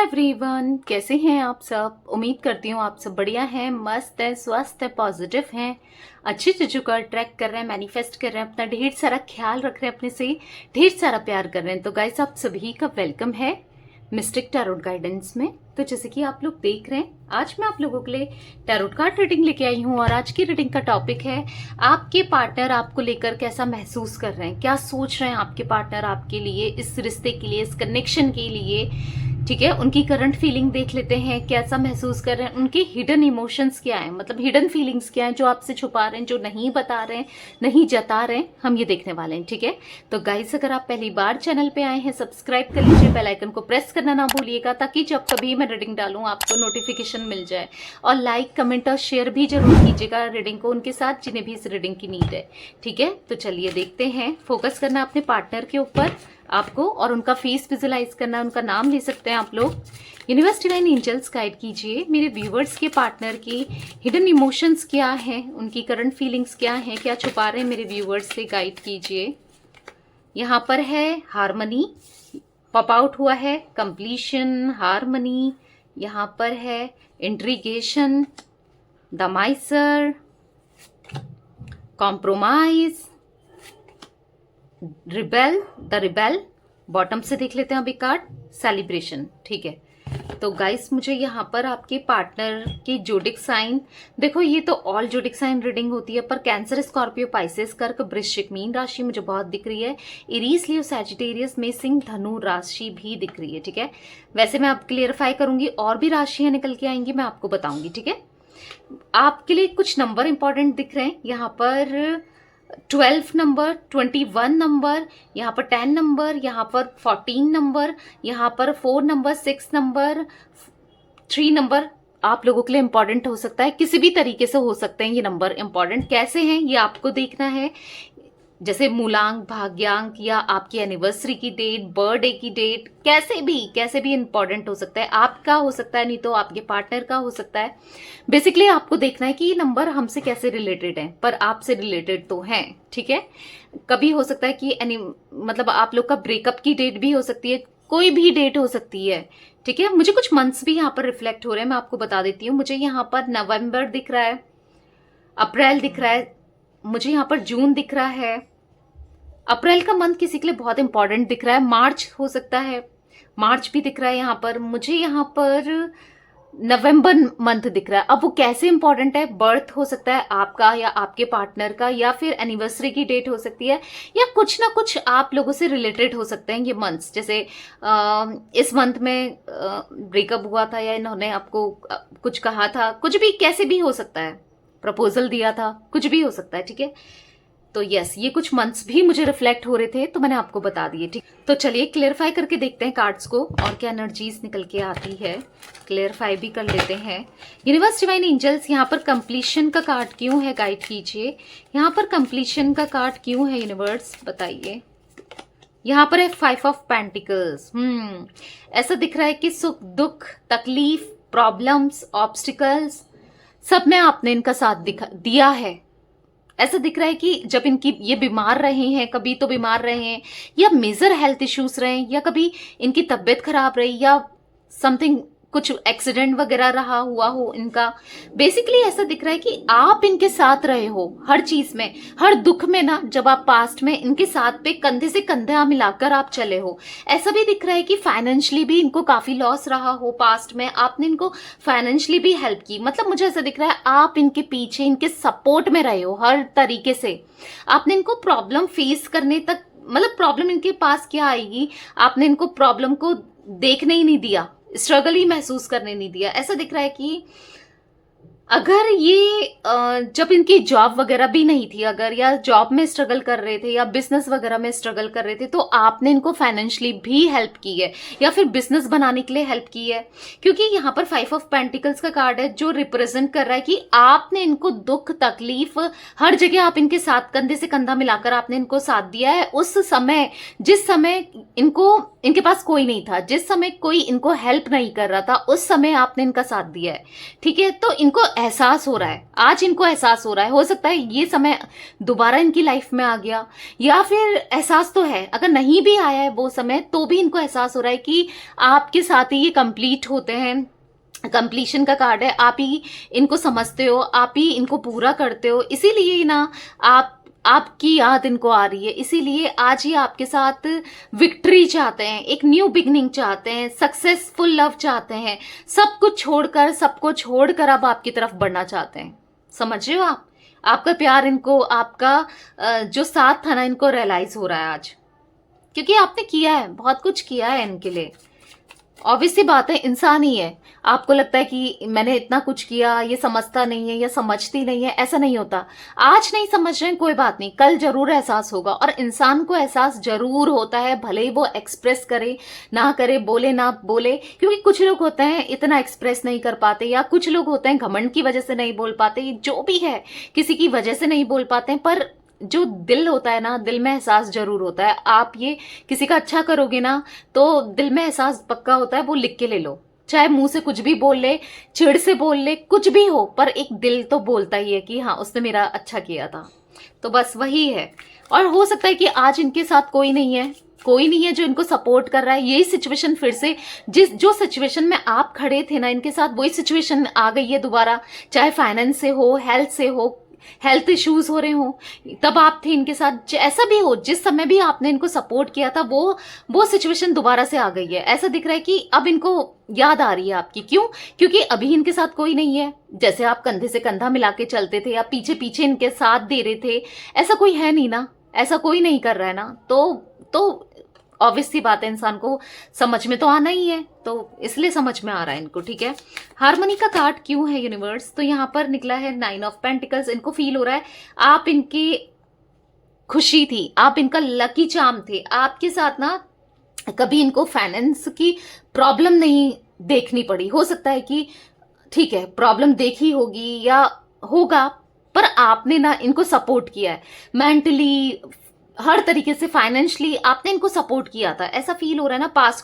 Everyone, कैसे हैं आप सब। उम्मीद करती हूँ आप सब बढ़िया हैं, मस्त हैं, स्वस्थ हैं, पॉजिटिव हैं, अच्छी चीज़ों का अट्रैक्ट कर रहे हैं, मैनिफेस्ट कर रहे हैं, अपना ढेर सारा ख्याल रख रहे हैं, अपने से ढेर सारा प्यार कर रहे हैं। तो गाइस, आप सभी का वेलकम है मिस्टिक टैरोट गाइडेंस में। तो जैसे कि आप लोग देख रहे हैं, आज मैं आप लोगों के लिए टैरोट कार्ड रीडिंग लेके आई हूँ और आज की रीडिंग का टॉपिक है आपके पार्टनर आपको लेकर कैसा महसूस कर रहे हैं, क्या सोच रहे हैं आपके पार्टनर आपके लिए, इस रिश्ते के लिए, इस कनेक्शन के लिए। ठीक है, उनकी करंट फीलिंग देख लेते हैं, कैसा महसूस कर रहे हैं, उनके हिडन इमोशंस क्या हैं, मतलब हिडन फीलिंग्स क्या हैं जो आपसे छुपा रहे हैं, जो नहीं बता रहे हैं, नहीं जता रहे हैं, हम ये देखने वाले हैं। ठीक है, तो गाइस, अगर आप पहली बार चैनल पे आए हैं, सब्सक्राइब कर लीजिए, बेल आइकन को प्रेस करना ना भूलिएगा ताकि जब कभी मैं रीडिंग डालूं आपको नोटिफिकेशन मिल जाए। और लाइक, कमेंट और शेयर भी जरूर कीजिएगा रीडिंग को उनके साथ जिन्हें भी इस रीडिंग की नीड है। ठीक है, तो चलिए देखते हैं। फोकस करना अपने पार्टनर के ऊपर आपको और उनका फेस विजुलाइज करना, उनका नाम ले सकते हैं आप लोग। यूनिवर्स डिवाइन एंजल्स गाइड कीजिए मेरे व्यूवर्स के पार्टनर की हिडन इमोशंस क्या हैं, उनकी करंट फीलिंग्स क्या हैं, क्या छुपा रहे हैं मेरे व्यूवर्स से, गाइड कीजिए। यहाँ पर है हारमनी, पॉप आउट हुआ है कंप्लीशन, हारमनी। यहाँ पर है integration, the Mysore, compromise, rebel, the rebel. Bottom से देख लेते हैं अभी कार्ड, सेलिब्रेशन। ठीक है, तो गाइस, मुझे यहाँ पर आपके पार्टनर की जोडिक साइन, देखो ये तो ऑल जोडिक साइन रीडिंग होती है, पर कैंसर, स्कॉर्पियो, पाइसेस, कर्क, वृश्चिक, मीन राशि मुझे बहुत दिख रही है। एरीज, लियो, सैजिटेरियस में सिंह, धनु राशि भी दिख रही है। ठीक है, वैसे मैं आप क्लियरफाई करूंगी, और भी राशियां निकल के आएंगी, मैं आपको बताऊंगी। ठीक है, आपके लिए कुछ नंबर इंपॉर्टेंट दिख रहे हैं यहाँ पर। 12 नंबर, 21 नंबर, यहाँ पर 10 नंबर, यहाँ पर 14 नंबर, यहाँ पर 4 नंबर, 6 नंबर, 3 नंबर आप लोगों के लिए इंपॉर्टेंट हो सकता है। किसी भी तरीके से हो सकते हैं ये नंबर इंपॉर्टेंट। कैसे हैं ये आपको देखना है, जैसे मूलांक, भाग्यांक, या आपकी एनिवर्सरी की डेट, बर्थडे की डेट, कैसे भी इंपॉर्टेंट हो सकता है। आपका हो सकता है, नहीं तो आपके पार्टनर का हो सकता है। बेसिकली आपको देखना है कि ये नंबर हमसे कैसे रिलेटेड है, पर आपसे रिलेटेड तो है। ठीक है, कभी हो सकता है कि मतलब आप लोग का ब्रेकअप की डेट भी हो सकती है, कोई भी डेट हो सकती है। ठीक है, मुझे कुछ मंथ्स भी यहाँ पर रिफ्लेक्ट हो रहे हैं, मैं आपको बता देती हूँ। मुझे यहाँ पर नवंबर दिख रहा है, अप्रैल दिख रहा है, मुझे यहाँ पर जून दिख रहा है। अप्रैल का मंथ किसी के लिए बहुत इंपॉर्टेंट दिख रहा है। मार्च हो सकता है, मार्च भी दिख रहा है यहाँ पर। मुझे यहाँ पर नवंबर मंथ दिख रहा है। अब वो कैसे इंपॉर्टेंट है, बर्थ हो सकता है आपका या आपके पार्टनर का, या फिर एनिवर्सरी की डेट हो सकती है, या कुछ ना कुछ आप लोगों से रिलेटेड हो सकते हैं ये मंथ्स। जैसे इस मंथ में ब्रेकअप हुआ था, या इन्होंने आपको कुछ कहा था, कुछ भी, कैसे भी हो सकता है, प्रपोजल दिया था, कुछ भी हो सकता है। ठीक है, तो यस, ये कुछ मंथ्स भी मुझे रिफ्लेक्ट हो रहे थे, तो मैंने आपको बता दिए। ठीक, तो चलिए क्लियरफाई करके देखते हैं कार्ड्स को और क्या एनर्जीज निकल के आती है, क्लियरफाई भी कर लेते हैं। यूनिवर्स डिवाइन एंजल्स, यहाँ पर कंप्लीशन का कार्ड क्यों है, गाइड कीजिए। यहाँ पर कंप्लीशन का कार्ड क्यों है यूनिवर्स, बताइए। यहाँ पर है 5 ऑफ पेंटिकल्स। ऐसा दिख रहा है कि सुख, दुख, तकलीफ, प्रॉब्लम्स, ऑब्स्टिकल्स, सब में आपने इनका साथ दिया है। ऐसा दिख रहा है कि जब इनकी ये बीमार रहे हैं, कभी तो बीमार रहे हैं, या मेजर हेल्थ इश्यूज रहे, या कभी इनकी तबीयत खराब रही, या समथिंग, कुछ एक्सीडेंट वगैरह रहा हुआ हो इनका। बेसिकली ऐसा दिख रहा है कि आप इनके साथ रहे हो हर चीज में, हर दुख में ना, जब आप पास्ट में इनके साथ पे कंधे से कंधा मिलाकर आप चले हो। ऐसा भी दिख रहा है कि फाइनेंशियली भी इनको काफी लॉस रहा हो, पास्ट में आपने इनको फाइनेंशियली भी हेल्प की। मतलब मुझे ऐसा दिख रहा है आप इनके पीछे, इनके सपोर्ट में रहे हो हर तरीके से। आपने इनको प्रॉब्लम फेस करने तक, मतलब प्रॉब्लम इनके पास क्या आएगी, आपने इनको प्रॉब्लम को देखने ही नहीं दिया, स्ट्रगल ही महसूस करने नहीं दिया। ऐसा दिख रहा है कि अगर ये जब इनकी जॉब वगैरह भी नहीं थी, अगर या जॉब में स्ट्रगल कर रहे थे या बिजनेस वगैरह में स्ट्रगल कर रहे थे, तो आपने इनको फाइनेंशियली भी हेल्प की है, या फिर बिजनेस बनाने के लिए हेल्प की है। क्योंकि यहाँ पर 5 ऑफ पेंटिकल्स का कार्ड है जो रिप्रेजेंट कर रहा है कि आपने इनको दुख, तकलीफ, हर जगह आप इनके साथ कंधे से कंधा मिलाकर आपने इनको साथ दिया है। उस समय, जिस समय इनके पास कोई नहीं था, जिस समय कोई इनको हेल्प नहीं कर रहा था, उस समय आपने इनका साथ दिया है। ठीक है, तो इनको एहसास हो रहा है, आज इनको एहसास हो रहा है। हो सकता है ये समय दोबारा इनकी लाइफ में आ गया, या फिर एहसास तो है, अगर नहीं भी आया है वो समय तो भी इनको एहसास हो रहा है कि आपके साथ ही ये कंप्लीट होते हैं। कंप्लीशन का कार्ड है, आप ही इनको समझते हो, आप ही इनको पूरा करते हो, इसीलिए ना आपकी याद इनको आ रही है, इसीलिए आज ये आपके साथ विक्ट्री चाहते हैं, एक न्यू बिगनिंग चाहते हैं, सक्सेसफुल लव चाहते हैं, सब कुछ छोड़कर, सबको छोड़कर अब आपकी तरफ बढ़ना चाहते हैं। समझ रहे हो आप? आपका प्यार इनको, आपका जो साथ था ना, इनको रियलाइज हो रहा है आज, क्योंकि आपने किया है, बहुत कुछ किया है इनके लिए। ऑब्वियस सी बात है, इंसान ही है। आपको लगता है कि मैंने इतना कुछ किया, ये समझता नहीं है या समझती नहीं है, ऐसा नहीं होता। आज नहीं समझ रहे हैं, कोई बात नहीं, कल जरूर एहसास होगा। और इंसान को एहसास जरूर होता है, भले ही वो एक्सप्रेस करे ना करे, बोले ना बोले, क्योंकि कुछ लोग होते हैं इतना एक्सप्रेस नहीं कर पाते, या कुछ लोग होते हैं घमंड की वजह से नहीं बोल पाते, जो भी है किसी की वजह से नहीं बोल पाते हैं। पर जो दिल होता है ना, दिल में एहसास जरूर होता है। आप ये किसी का अच्छा करोगे ना, तो दिल में एहसास पक्का होता है, वो लिख के ले लो। चाहे मुंह से कुछ भी बोल ले, चिढ़ से बोल ले, कुछ भी हो, पर एक दिल तो बोलता ही है कि हाँ उसने मेरा अच्छा किया था। तो बस वही है। और हो सकता है कि आज इनके साथ कोई नहीं है, कोई नहीं है जो इनको सपोर्ट कर रहा है। यही सिचुएशन फिर से, जो सिचुएशन में आप खड़े थे ना इनके साथ, वही सिचुएशन आ गई है दोबारा। चाहे फाइनेंस से हो, हेल्थ से हो, हेल्थ इश्यूज हो रहे हो, तब आप थे इनके साथ। ऐसा भी हो, जिस समय भी आपने इनको सपोर्ट किया था, वो सिचुएशन दोबारा से आ गई है। ऐसा दिख रहा है कि अब इनको याद आ रही है आपकी। क्यों? क्योंकि अभी इनके साथ कोई नहीं है। जैसे आप कंधे से कंधा मिला के चलते थे, या पीछे पीछे इनके साथ दे रहे थे, ऐसा कोई है नहीं ना, ऐसा कोई नहीं कर रहा है ना। तो ऑब्वियस सी बात है, इंसान को समझ में तो आना ही है, तो इसलिए समझ में आ रहा है इनको। ठीक है, हार्मनी का कार्ड क्यों है यूनिवर्स? तो यहाँ पर निकला है 9 ऑफ पेंटिकल्स। इनको फील हो रहा है आप इनकी खुशी थी, आप इनका लकी चार्म थे। आपके साथ ना कभी इनको फाइनेंस की प्रॉब्लम नहीं देखनी पड़ी। हो सकता है कि ठीक है प्रॉब्लम देखी होगी या होगा, पर आपने ना इनको सपोर्ट किया है मेंटली, हर तरीके से, फाइनेंशियली आपने इनको सपोर्ट किया था। ऐसा फील हो रहा है ना, पास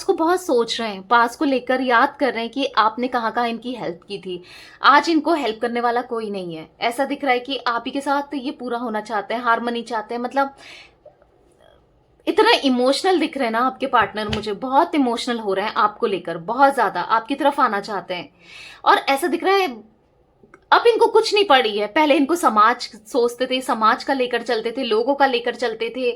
को बहुत सोच रहे हैं, पास को लेकर याद कर रहे हैं कि आपने कहाँ कहाँ इनकी हेल्प की थी। आज इनको हेल्प करने वाला कोई नहीं है। ऐसा दिख रहा है कि आप ही के साथ ये पूरा होना चाहते हैं, हार्मनी चाहते हैं। मतलब इतना इमोशनल दिख रहे हैं ना आपके पार्टनर, मुझे बहुत इमोशनल हो रहे हैं आपको लेकर, बहुत ज्यादा आपकी तरफ आना चाहते हैं। और ऐसा दिख रहा है अब इनको कुछ नहीं पड़ी है। पहले इनको समाज सोचते थे, समाज का लेकर चलते थे, लोगों का लेकर चलते थे,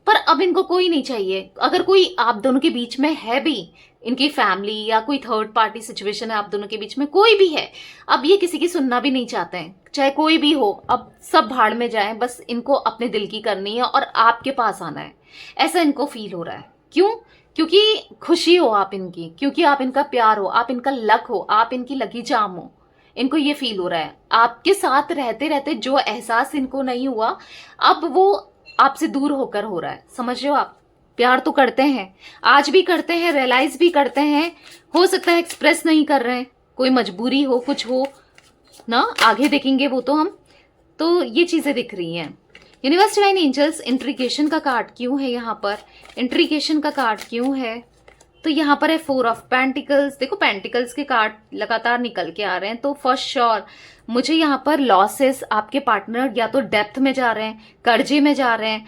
पर अब इनको कोई नहीं चाहिए। अगर कोई आप दोनों के बीच में है भी, इनकी फैमिली या कोई थर्ड पार्टी सिचुएशन है आप दोनों के बीच में, कोई भी है, अब ये किसी की सुनना भी नहीं चाहते हैं, चाहे कोई भी हो। अब सब भाड़ में जाए, बस इनको अपने दिल की करनी है और आपके पास आना है, ऐसा इनको फील हो रहा है। क्यों? क्योंकि खुशी हो आप इनकी, क्योंकि आप इनका प्यार हो, आप इनका लक हो, आप इनकी लकी चार्म हो। इनको ये फील हो रहा है आपके साथ रहते रहते जो एहसास इनको नहीं हुआ, अब वो आपसे दूर होकर हो रहा है। समझ रहे हो आप? प्यार तो करते हैं, आज भी करते हैं, रियलाइज भी करते हैं। हो सकता है एक्सप्रेस नहीं कर रहे हैं, कोई मजबूरी हो, कुछ हो ना, आगे देखेंगे वो तो हम। तो ये चीजें दिख रही हैं। यूनिवर्स डिवाइन एंजल्स, इंट्रीगेशन का कार्ड क्यों है यहाँ पर? इंट्रीगेशन का कार्ड क्यों है? तो यहाँ पर है 4 ऑफ पेंटिकल्स। देखो पेंटिकल्स के कार्ड लगातार निकल के आ रहे हैं, तो फॉर श्योर मुझे यहाँ पर लॉसेस, आपके पार्टनर या तो डेप्थ में जा रहे हैं, कर्जे में जा रहे हैं,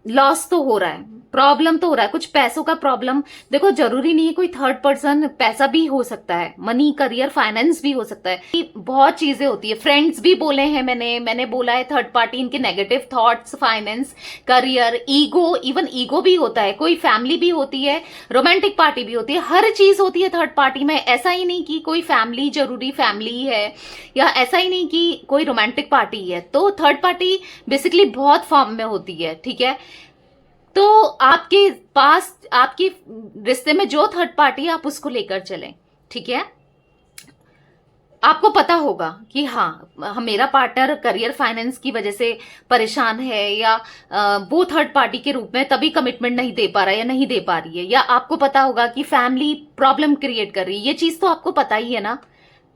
लॉस तो हो रहा है, प्रॉब्लम तो हो रहा है, कुछ पैसों का प्रॉब्लम। देखो जरूरी नहीं है कोई थर्ड पर्सन, पैसा भी हो सकता है, मनी, करियर, फाइनेंस भी हो सकता है, बहुत चीजें होती है। फ्रेंड्स भी बोले हैं, मैंने बोला है थर्ड पार्टी, इनके negative thoughts, finance, career, ego, even ego भी होता है, कोई फैमिली भी होती है, रोमांटिक पार्टी भी होती है, हर चीज होती है थर्ड पार्टी में। ऐसा ही नहीं कि कोई फैमिली जरूरी फैमिली है, या ऐसा ही नहीं कि कोई रोमांटिक पार्टी है। तो थर्ड पार्टी बेसिकली बहुत फॉर्म में होती है। ठीक है, तो आपके पास, आपके रिश्ते में जो थर्ड पार्टी है, आप उसको लेकर चलें। ठीक है, आपको पता होगा कि हाँ मेरा पार्टनर करियर, फाइनेंस की वजह से परेशान है, या वो थर्ड पार्टी के रूप में तभी कमिटमेंट नहीं दे पा रहा है या नहीं दे पा रही है, या आपको पता होगा कि फैमिली प्रॉब्लम क्रिएट कर रही है। ये चीज तो आपको पता ही है ना।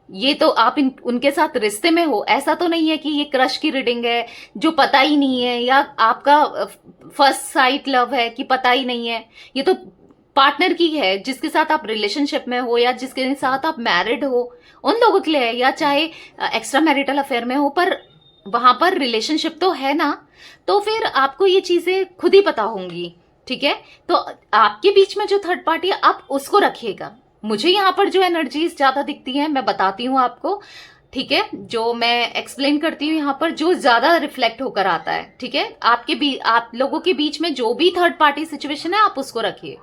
ये तो आप उनके साथ रिश्ते में हो, ऐसा तो नहीं है कि ये क्रश की रीडिंग है जो पता ही नहीं है, या आपका फर्स्ट साइट लव है कि पता ही नहीं है। ये तो पार्टनर की है, जिसके साथ आप रिलेशनशिप में हो या जिसके साथ आप मैरिड हो, उन लोगों के लिए है, या चाहे एक्स्ट्रा मैरिटल अफेयर में हो, पर वहां पर रिलेशनशिप तो है ना, तो फिर आपको ये चीजें खुद ही पता होंगी, ठीक है। तो आपके बीच में जो थर्ड पार्टी है आप उसको रखिएगा। मुझे यहाँ पर जो एनर्जीज ज्यादा दिखती हैं मैं बताती हूँ आपको, ठीक है, जो मैं एक्सप्लेन करती हूँ यहाँ पर जो ज्यादा रिफ्लेक्ट होकर आता है, ठीक है। आप लोगों के बीच में जो भी थर्ड पार्टी सिचुएशन है आप उसको रखिए,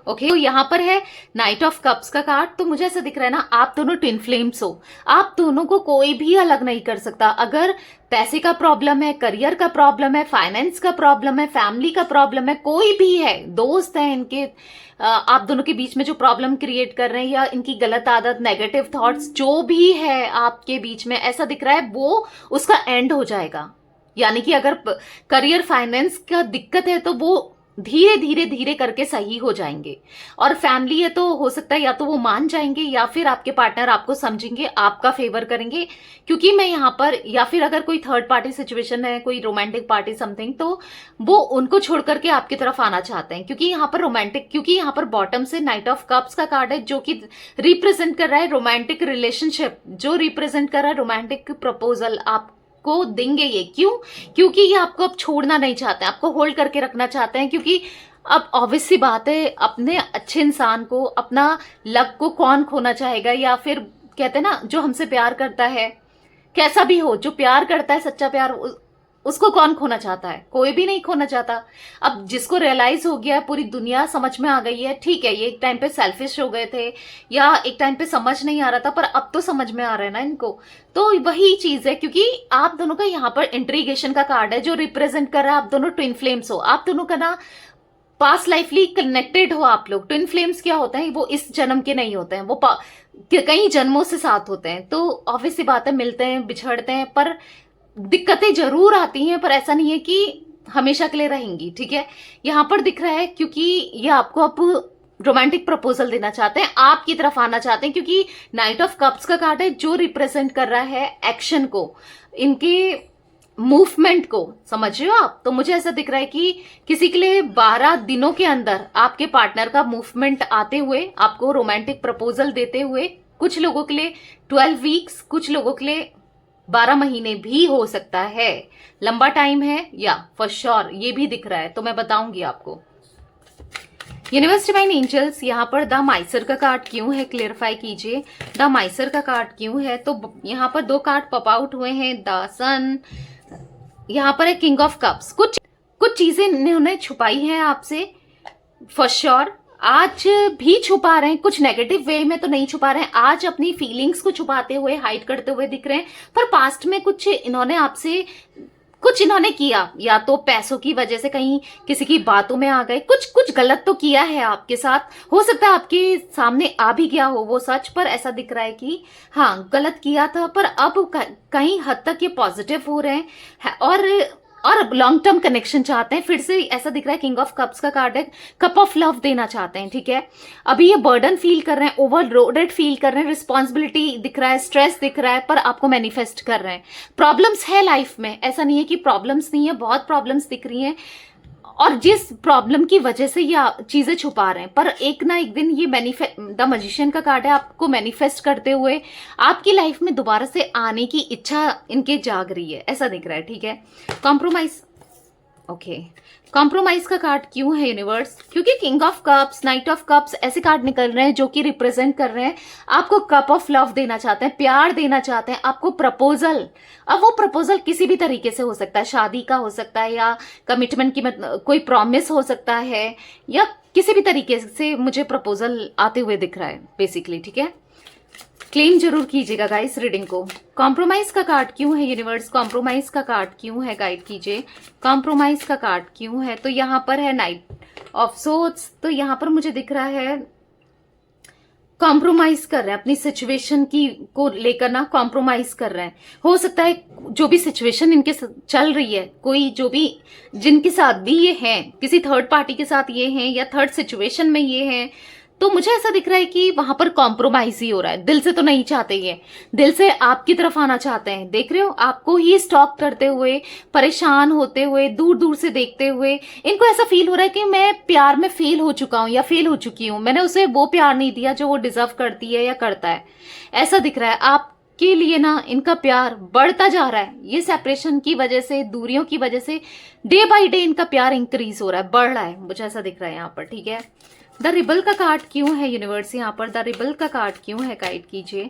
ओके। तो यहाँ पर है नाइट ऑफ कप्स का कार्ड। तो मुझे ऐसा दिख रहा है ना, आप दोनों ट्विन फ्लेम्स हो, आप दोनों को कोई भी अलग नहीं कर सकता। अगर पैसे का प्रॉब्लम है, करियर का प्रॉब्लम है, फाइनेंस का प्रॉब्लम है, फैमिली का प्रॉब्लम है, कोई भी है, दोस्त है इनके, आप दोनों के बीच में जो प्रॉब्लम क्रिएट कर रहे हैं या इनकी गलत आदत, नेगेटिव थॉट्स जो भी है आपके बीच में, ऐसा दिख रहा है वो उसका एंड हो जाएगा। यानी कि अगर करियर फाइनेंस का दिक्कत है तो वो धीरे धीरे धीरे करके सही हो जाएंगे। और फैमिली है तो हो सकता है या तो वो मान जाएंगे या फिर आपके पार्टनर आपको समझेंगे, आपका फेवर करेंगे। क्योंकि मैं यहाँ पर, या फिर अगर कोई थर्ड पार्टी सिचुएशन है, कोई रोमांटिक पार्टी समथिंग, तो वो उनको छोड़ करके आपकी तरफ आना चाहते हैं। क्योंकि यहाँ पर रोमांटिक, क्योंकि यहाँ पर बॉटम से नाइट ऑफ कप्स का कार्ड है जो कि रिप्रेजेंट कर रहा है रोमांटिक रिलेशनशिप, जो रिप्रेजेंट कर रहा है रोमांटिक प्रपोजल आप को देंगे ये। क्यों? क्योंकि ये आपको अब छोड़ना नहीं चाहते, आपको होल्ड करके रखना चाहते हैं। क्योंकि अब ऑब्वियस सी बात है, अपने अच्छे इंसान को, अपना लक को कौन खोना चाहेगा? या फिर कहते हैं ना, जो हमसे प्यार करता है, कैसा भी हो, जो प्यार करता है सच्चा प्यार, उसको कौन खोना चाहता है? कोई भी नहीं खोना चाहता। अब जिसको रियलाइज हो गया है, पूरी दुनिया समझ में आ गई है, ठीक है, ये एक टाइम पे सेल्फिश हो गए थे या एक टाइम पे समझ नहीं आ रहा था, पर अब तो समझ में आ रहा है ना इनको। तो वही चीज है, क्योंकि आप दोनों का यहाँ पर इंट्रीगेशन का कार्ड है जो रिप्रेजेंट कर रहा है आप दोनों ट्विन फ्लेम्स हो। आप दोनों का ना पास्ट लाइफली कनेक्टेड हो आप लोग। ट्विन फ्लेम्स क्या होते हैं? वो इस जन्म के नहीं होते हैं, वो कई जन्मों से साथ होते हैं। तो ऑब्वियस सी बात है, मिलते हैं, बिछड़ते हैं, पर दिक्कतें जरूर आती हैं, पर ऐसा नहीं है कि हमेशा के लिए रहेंगी, ठीक है। यहां पर दिख रहा है क्योंकि ये आपको अब रोमांटिक प्रपोजल देना चाहते हैं, आपकी तरफ आना चाहते हैं, क्योंकि नाइट ऑफ कप्स का कार्ड है जो रिप्रेजेंट कर रहा है एक्शन को, इनके मूवमेंट को, समझ रहे हो आप। तो मुझे ऐसा दिख रहा है कि किसी के लिए 12 दिनों के अंदर आपके पार्टनर का मूवमेंट आते हुए, आपको रोमांटिक प्रपोजल देते हुए, कुछ लोगों के लिए 12 वीक्स, कुछ लोगों के लिए 12 महीने भी हो सकता है। लंबा टाइम है या फॉर श्योर ये भी दिख रहा है, तो मैं बताऊंगी आपको। यूनिवर्स डिवाइन एंजल्स, यहाँ पर द माइसर का कार्ड क्यों है, क्लियरिफाई कीजिए। द माइसर का कार्ड क्यों है? तो यहाँ पर 2 कार्ड पॉप आउट हुए हैं, द सन, यहाँ पर है किंग ऑफ कप्स। कुछ चीजें इन्होंने छुपाई हैं आपसे फॉर श्योर, आज भी छुपा रहे हैं, कुछ नेगेटिव वे में तो नहीं छुपा रहे हैं। आज अपनी फीलिंग्स को छुपाते हुए, हाइड करते हुए दिख रहे हैं, पर पास्ट में कुछ इन्होंने किया, या तो पैसों की वजह से कहीं किसी की बातों में आ गए, कुछ गलत तो किया है आपके साथ। हो सकता है आपके सामने आ भी गया हो वो सच, पर ऐसा दिख रहा है कि हाँ गलत किया था, पर अब कहीं हद तक ये पॉजिटिव हो रहे हैं और लॉन्ग टर्म कनेक्शन चाहते हैं। फिर से ऐसा दिख रहा है, किंग ऑफ कप्स का कार्ड है, कप ऑफ लव देना चाहते हैं, ठीक है। अभी ये बर्डन फील कर रहे हैं, ओवरलोडेड फील कर रहे हैं, रिस्पॉन्सिबिलिटी दिख रहा है, स्ट्रेस दिख रहा है, पर आपको मैनिफेस्ट कर रहे हैं। प्रॉब्लम्स है लाइफ में, ऐसा नहीं है कि प्रॉब्लम्स नहीं है, बहुत प्रॉब्लम्स दिख रही हैं, और जिस प्रॉब्लम की वजह से ये चीजें छुपा रहे हैं, पर एक ना एक दिन ये द मजिशियन का कार्ड है, आपको मैनिफेस्ट करते हुए आपकी लाइफ में दोबारा से आने की इच्छा इनके जाग रही है, ऐसा दिख रहा है, ठीक है। कॉम्प्रोमाइज, ओके, कॉम्प्रोमाइज का कार्ड क्यों है यूनिवर्स? क्योंकि king of cups, night of cups ऐसे कार्ड निकल रहे हैं जो कि रिप्रेजेंट कर रहे हैं आपको कप ऑफ लव देना चाहते हैं, प्यार देना चाहते हैं, आपको प्रपोजल। अब वो प्रपोजल किसी भी तरीके से हो सकता है, शादी का हो सकता है, या कमिटमेंट की कोई प्रॉमिस हो सकता है, या किसी भी तरीके से मुझे प्रपोजल आते हुए दिख रहा है बेसिकली, ठीक है। क्लेम जरूर कीजिएगा गाइस रीडिंग को। कॉम्प्रोमाइज का कार्ड क्यों है यूनिवर्स? कॉम्प्रोमाइज का कार्ड क्यों है, गाइड कीजिए। कॉम्प्रोमाइज का कार्ड क्यों है? तो यहाँ पर है नाइट ऑफ सोर्ड्स। तो यहाँ पर मुझे दिख रहा है कॉम्प्रोमाइज कर रहे हैं अपनी सिचुएशन की को लेकर ना, कॉम्प्रोमाइज कर रहे हैं। हो सकता है जो भी सिचुएशन इनके चल रही है, कोई जो भी जिनके साथ भी ये हैं, किसी थर्ड पार्टी के साथ ये हैं या थर्ड सिचुएशन में ये हैं, तो मुझे ऐसा दिख रहा है कि वहां पर कॉम्प्रोमाइज ही हो रहा है। दिल से तो नहीं चाहते ये, दिल से आपकी तरफ आना चाहते हैं। देख रहे हो, आपको ही स्टॉक करते हुए, परेशान होते हुए, दूर दूर से देखते हुए इनको ऐसा फील हो रहा है कि मैं प्यार में फेल हो चुका हूं या फेल हो चुकी हूं, मैंने उसे वो प्यार नहीं दिया जो वो डिजर्व करती है या करता है। ऐसा दिख रहा है आपके लिए ना, इनका प्यार बढ़ता जा रहा है। ये सेपरेशन की वजह से, दूरियों की वजह से डे बाय डे इनका प्यार इंक्रीज हो रहा है, बढ़ रहा है, मुझे ऐसा दिख रहा है यहाँ पर। ठीक है, द रिबल का कार्ड क्यों है यूनिवर्स यहाँ पर? द रिबल का कार्ड क्यों है? गाइड कीजिए।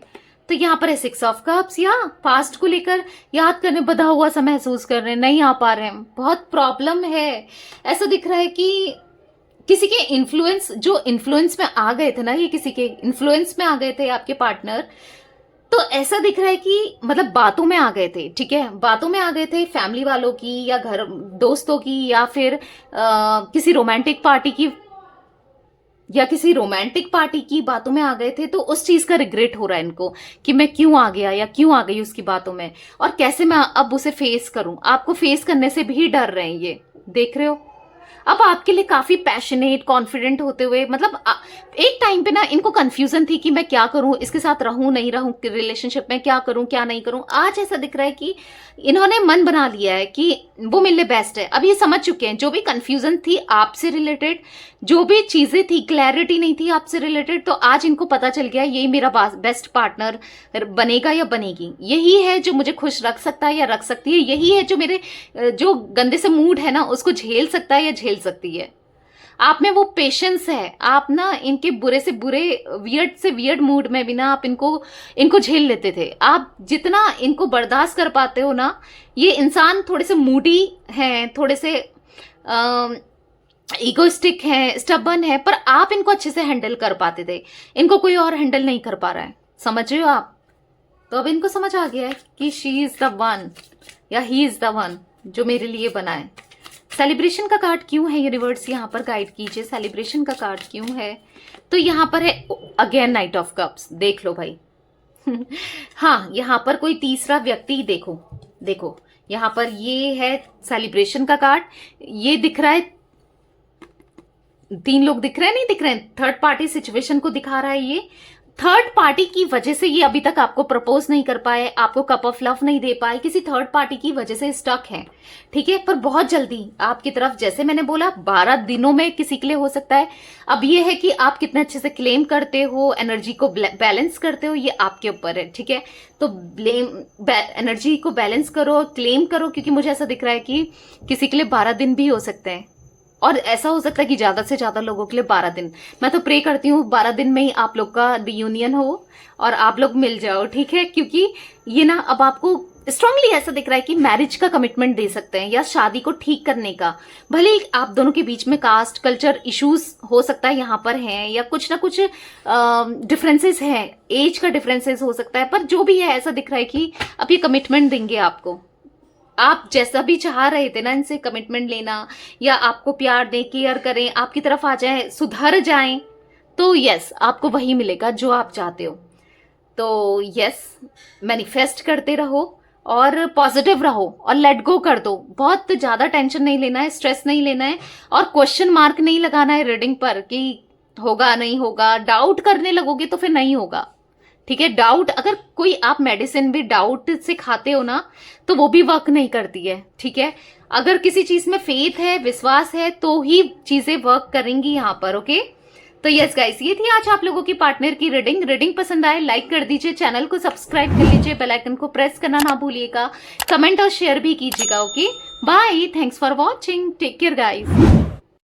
तो यहाँ पर है 6 ऑफ कप्स, या पास्ट को लेकर याद करने, बधा हुआ सा महसूस कर रहे हैं, नहीं आ पा रहे हैं, बहुत प्रॉब्लम है। ऐसा दिख रहा है कि किसी के इन्फ्लुएंस, जो इन्फ्लुएंस में आ गए थे ना, ये किसी के इन्फ्लुएंस में आ गए थे आपके पार्टनर, तो ऐसा दिख रहा है कि मतलब बातों में आ गए थे। ठीक है, बातों में आ गए थे, फैमिली वालों की या घर दोस्तों की, या फिर किसी रोमांटिक पार्टी की, या किसी रोमांटिक पार्टी की बातों में आ गए थे। तो उस चीज का रिग्रेट हो रहा है इनको कि मैं क्यों आ गया या क्यों आ गई उसकी बातों में, और कैसे मैं अब उसे फेस करूं। आपको फेस करने से भी डर रहे हैं ये, देख रहे हो। अब आपके लिए काफी पैशनेट, कॉन्फिडेंट होते हुए, मतलब एक टाइम पे ना इनको कंफ्यूजन थी कि मैं क्या करूं, इसके साथ रहूं नहीं रहूं, रिलेशनशिप में क्या करूं क्या नहीं करूं। आज ऐसा दिख रहा है कि इन्होंने मन बना लिया है कि वो मेरे लिए बेस्ट है। अब ये समझ चुके हैं, जो भी कंफ्यूजन थी आपसे रिलेटेड, जो भी चीजें थी, क्लैरिटी नहीं थी आपसे रिलेटेड, तो आज इनको पता चल गया यही मेरा बेस्ट पार्टनर बनेगा या बनेगी। यही है जो मुझे खुश रख सकता है या रख सकती है, यही है जो मेरे जो गंदे से मूड है ना उसको झेल सकता है या झेल सकती है। आप में वो पेशेंस है, आप ना इनके बुरे से बुरे, वियर्ड से वियर्ड मूड में भी ना आप इनको झेल लेते थे। आप जितना इनको बर्दाश्त कर पाते हो ना, ये इंसान थोड़े से मूडी हैं, थोड़े से इगोइस्टिक है, स्टबर्न है, पर आप इनको अच्छे से हैंडल कर पाते थे। इनको कोई और हैंडल नहीं कर पा रहा है, समझ रहे हो आप? तो अब इनको समझ आ गया है कि शी इज द वन या ही इज द वन जो मेरे लिए बना है। सेलिब्रेशन का कार्ड क्यों है यूनिवर्स यहाँ पर? गाइड कीजिए, सेलिब्रेशन का कार्ड क्यों है? तो यहाँ पर है अगेन नाइट ऑफ कप्स, देख लो भाई। हाँ, यहाँ पर कोई तीसरा व्यक्ति, देखो देखो यहाँ पर ये है सेलिब्रेशन का कार्ड, ये दिख रहा है, 3 लोग दिख रहे हैं, नहीं दिख रहे हैं, थर्ड पार्टी सिचुएशन को दिखा रहा है। ये थर्ड पार्टी की वजह से ये अभी तक आपको प्रपोज नहीं कर पाए, आपको कप ऑफ लव नहीं दे पाए, किसी थर्ड पार्टी की वजह से स्टक है। ठीक है, पर बहुत जल्दी आपकी तरफ, जैसे मैंने बोला 12 दिनों में किसी के लिए हो सकता है। अब ये है कि आप कितने अच्छे से क्लेम करते हो, एनर्जी को बैलेंस करते हो, ये आपके ऊपर है। ठीक है, तो एनर्जी को बैलेंस करो, क्लेम करो, क्योंकि मुझे ऐसा दिख रहा है कि किसी के लिए 12 दिन भी हो सकते हैं, और ऐसा हो सकता है कि ज्यादा से ज्यादा लोगों के लिए 12 दिन। मैं तो प्रे करती हूँ 12 दिन में ही आप लोग का रियूनियन हो और आप लोग मिल जाओ। ठीक है, क्योंकि ये ना अब आपको स्ट्रांगली ऐसा दिख रहा है कि मैरिज का कमिटमेंट दे सकते हैं या शादी को ठीक करने का। भले ही आप दोनों के बीच में कास्ट कल्चर इश्यूज हो सकता है यहाँ पर हैं, या कुछ ना कुछ डिफरेंसेस हैं, एज का डिफरेंसेस हो सकता है, पर जो भी है ऐसा दिख रहा है कि अब ये कमिटमेंट देंगे आपको। आप जैसा भी चाह रहे थे ना इनसे कमिटमेंट लेना, या आपको प्यार दें, केयर करें, आपकी तरफ आ जाएं, सुधर जाएं, तो यस आपको वही मिलेगा जो आप चाहते हो। तो यस, मैनिफेस्ट करते रहो और पॉजिटिव रहो और लेट गो कर दो। बहुत ज्यादा टेंशन नहीं लेना है, स्ट्रेस नहीं लेना है, और क्वेश्चन मार्क नहीं लगाना है रीडिंग पर कि होगा नहीं होगा। डाउट करने लगोगे तो फिर नहीं होगा। ठीक है, डाउट, अगर कोई आप मेडिसिन भी डाउट से खाते हो ना, तो वो भी वर्क नहीं करती है। ठीक है, अगर किसी चीज में फेथ है, विश्वास है, तो ही चीजें वर्क करेंगी यहाँ पर। ओके, तो यस गाइस, ये थी आज आप लोगों की पार्टनर की रीडिंग पसंद आए लाइक कर दीजिए, चैनल को सब्सक्राइब कर लीजिए, बेल आइकन को प्रेस करना ना भूलिएगा, कमेंट और शेयर भी कीजिएगा। Okay, bye, thanks for watching, take care guys.